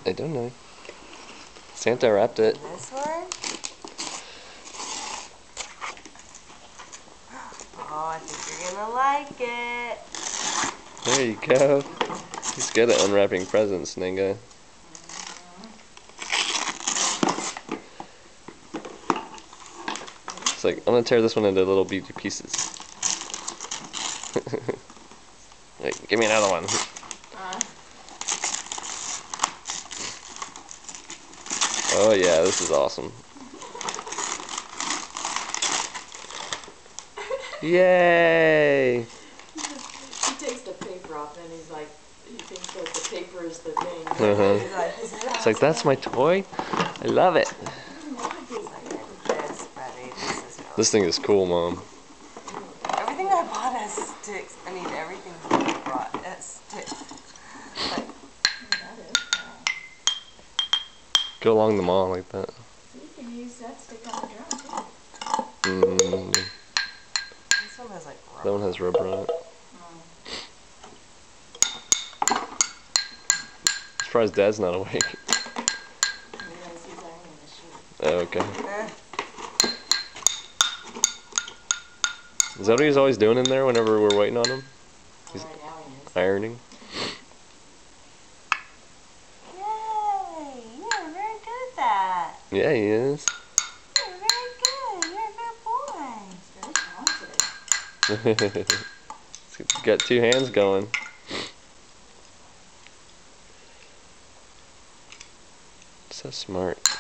I don't know. Santa wrapped it. This one? Oh, I think you're gonna like it. There you go. He's good at unwrapping presents, Ninga. It's like, I'm gonna tear this one into little beauty pieces. Wait, give me another one. Oh yeah, this is awesome. Yay! He takes the paper off and he's like, he thinks that the paper is the thing. It's like, that's my toy? I love it. This thing is cool, Mom. Everything I bought has sticks. I mean, everything I brought has sticks. Like, Go along the mall like that. So you can use that stick on the drum too. this one has like rubber. That one has rubber on it. I'm surprised Dad's not awake. Oh, okay. Is that what he's always doing in there whenever we're waiting on him? He's ironing. Yay! You're very good at that. Yeah, he is. You're very good. You're a good boy. He's got two hands going. So smart.